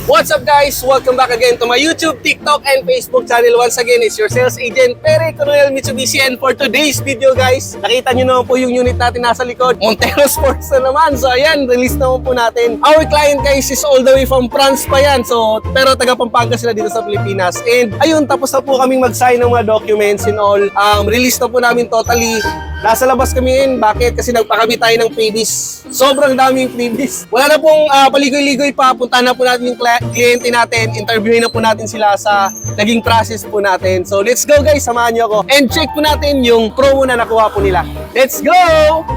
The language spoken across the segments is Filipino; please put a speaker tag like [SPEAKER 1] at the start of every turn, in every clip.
[SPEAKER 1] What's up guys? Welcome back again to my YouTube, TikTok, and Facebook channel. Once again, it's your sales agent, Pere Coronel Mitsubishi. And for today's video guys, nakita nyo naman po yung unit natin nasa likod. Montero Sports na naman. So ayan, release naman po natin. Our client guys is all the way from France pa yan. So, pero taga Pampanga sila dito sa Pilipinas. And ayun, tapos na po kaming mag-sign ng mga documents and all. Release na po namin totally. Nasa labas kami ngayon. Bakit? Kasi nagpakabit tayo ng freebies. Sobrang daming freebies. Wala na pong paligoy-ligoy pa. Punta na po natin yung kliyente natin. Interviewin na po natin sila sa naging process po natin. So let's go guys, samahan niyo ako. And check po natin yung promo na nakuha po nila. Let's go!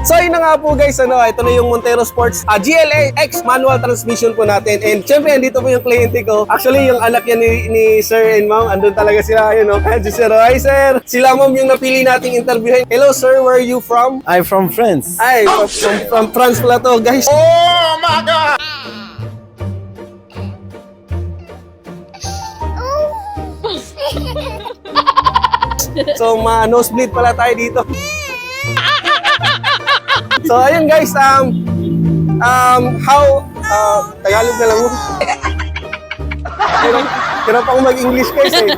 [SPEAKER 1] So yun na nga po guys, ito na yung Montero Sports GLA X manual transmission po natin. And syempre, andito po yung kliyente ko. Actually, yung anak yan ni Sir and Ma'am, andun talaga sila. Yun, si Sir. Hi Sir! Sila Ma'am yung napili nating interviewin. Hello Sir, where are you from?
[SPEAKER 2] I'm from France.
[SPEAKER 1] Ay, from France pala to guys.
[SPEAKER 2] Oh my God!
[SPEAKER 1] So, nosebleed pala tayo dito. So, ayun guys, Tagalog na lang mo. Hirap ako mag-English guys eh.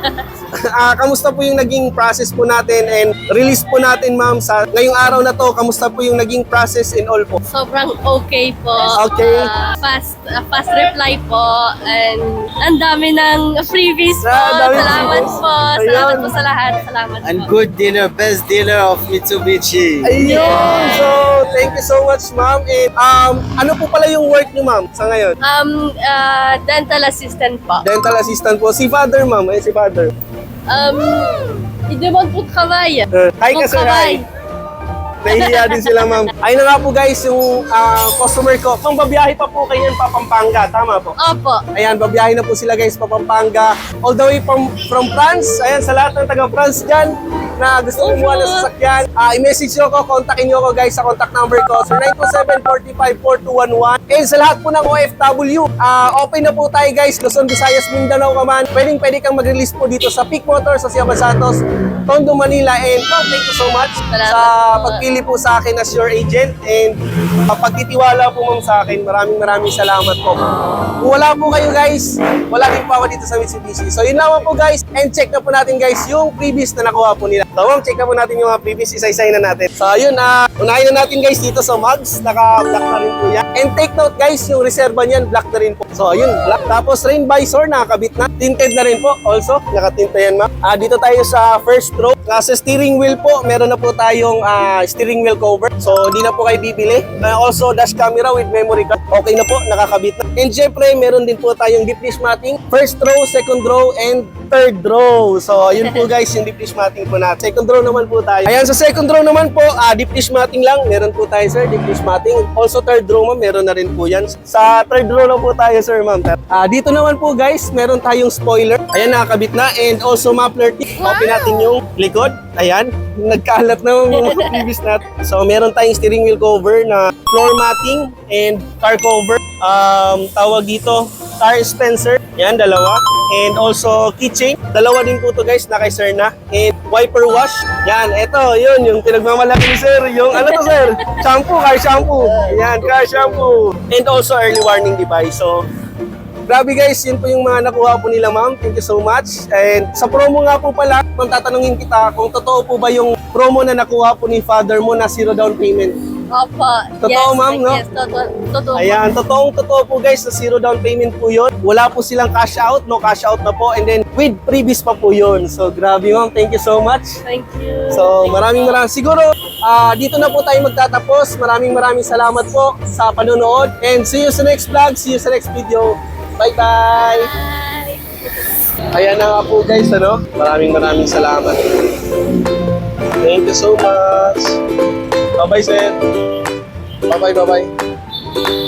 [SPEAKER 1] Kamusta po yung naging process po natin and release po natin ma'am sa ngayong araw na to, kamusta po yung naging process and all po?
[SPEAKER 3] Sobrang okay po.
[SPEAKER 1] Okay.
[SPEAKER 3] Fast reply po and ang dami ng freebies po.
[SPEAKER 1] Dami
[SPEAKER 3] Salamat
[SPEAKER 1] freebies.
[SPEAKER 3] po. Salamat po sa lahat. Salamat
[SPEAKER 2] And
[SPEAKER 3] po.
[SPEAKER 2] good dinner, best dinner of Mitsubishi.
[SPEAKER 1] Ayun! So, thank you so much ma'am. And ano po pala yung work niyo ma'am sa ngayon?
[SPEAKER 3] Dental assistant po.
[SPEAKER 1] Dental assistant po. Si father ma'am, si father.
[SPEAKER 3] Il demande pour travail.
[SPEAKER 1] Hi ka sir, hi. Nahihiya din sila ma'am. Ayun na nga po guys, yung customer ko. Ma'am, babiyahe pa po kayo pa Pampanga, tama po?
[SPEAKER 3] Opo.
[SPEAKER 1] Ayan, babiyahe na po sila guys pa Pampanga. All the way from France. Ayan, sa lahat ng taga-France dyan na gusto kumuha ng sasakyan. I-message nyo ako, kontakin nyo ako guys sa contact number ko. So 927-45-4211. And sa lahat po ng OFW, open na po tayo guys. Luzon, Visayas, Mindanao ka man. Pwede kang mag-release po dito sa Peak Motors, sa Siaban Santos, Tondo, Manila. And ma'am, thank you so much
[SPEAKER 3] Salamat
[SPEAKER 1] sa
[SPEAKER 3] po.
[SPEAKER 1] pagpili po sa akin as your agent. And pagtitiwala po ma'am sa akin, maraming salamat po. Kung wala po kayo guys, wala din po ako dito sa Mitsubishi. So yun lang po guys. And check na po natin guys yung previous na nakuha po nila. So ma'am, check na po natin yung mga previous, isa-isay na natin. So yun, unahin na natin guys dito sa mugs. Naka-black na rin po yan. And take note guys, yung reserva niyan, black na rin po. So yun, black. Tapos rain visor, nakakabit na. Tinted na rin po. Also, nakatinta yan ma'am. Dito tayo sa first row. Sa steering wheel po, meron na po tayong steering wheel cover. So, di na po kayo bibili. Also, dash camera with memory card. Okay na po, nakakabit na. And syempre, meron din po tayong deep dish matting. First row, second row, and third row. So, yun po guys, yung deep dish matting po natin. Second row naman po tayo. Ayan, sa second row naman po, deep dish matting lang. Meron po tayo, sir, deep dish matting. Also, third row, ma'am, meron na rin po yan. Sa third row na po tayo, sir, ma'am. Dito naman po, guys, meron tayong spoiler. Ayan, nakakabit na. And also, muffler tip. Open natin yung likod. Ayan, nagkalat na yung mga previous natin. So, meron tayong steering wheel cover na floor matting and car cover. Tawag dito, car dispenser. Yan, dalawa. And also, keychain. Dalawa din po to guys, na kay sir na. And wiper wash. Yan, eto, yun, yung pinagmamalaki ni sir. Yung, ano to sir? Shampoo, car shampoo. Yan, car shampoo. And also, early warning device. So, grabe guys, yun po yung mga nakuha po nila ma'am. Thank you so much. And sa promo nga po pala, kung tatanungin kita kung totoo po ba yung promo na nakuha po ni father mo na 0 down payment.
[SPEAKER 3] Opo.
[SPEAKER 1] Totoo,
[SPEAKER 3] Yes,
[SPEAKER 1] ma'am, no?
[SPEAKER 3] Yes, totoo.
[SPEAKER 1] Ayan, totoo po guys, na 0 down payment po yun. Wala po silang cash out, no cash out na po. And then with previous pa po yun. So grabe ma'am, thank you so much.
[SPEAKER 3] Thank you.
[SPEAKER 1] So maraming siguro dito na po tayo magtatapos. Maraming salamat po sa panonood. And see you sa next vlog, see you sa next video. Bye-bye!
[SPEAKER 3] Bye.
[SPEAKER 1] Ayan na nga po guys, maraming salamat. Thank you so much. Bye-bye, sir. Bye-bye.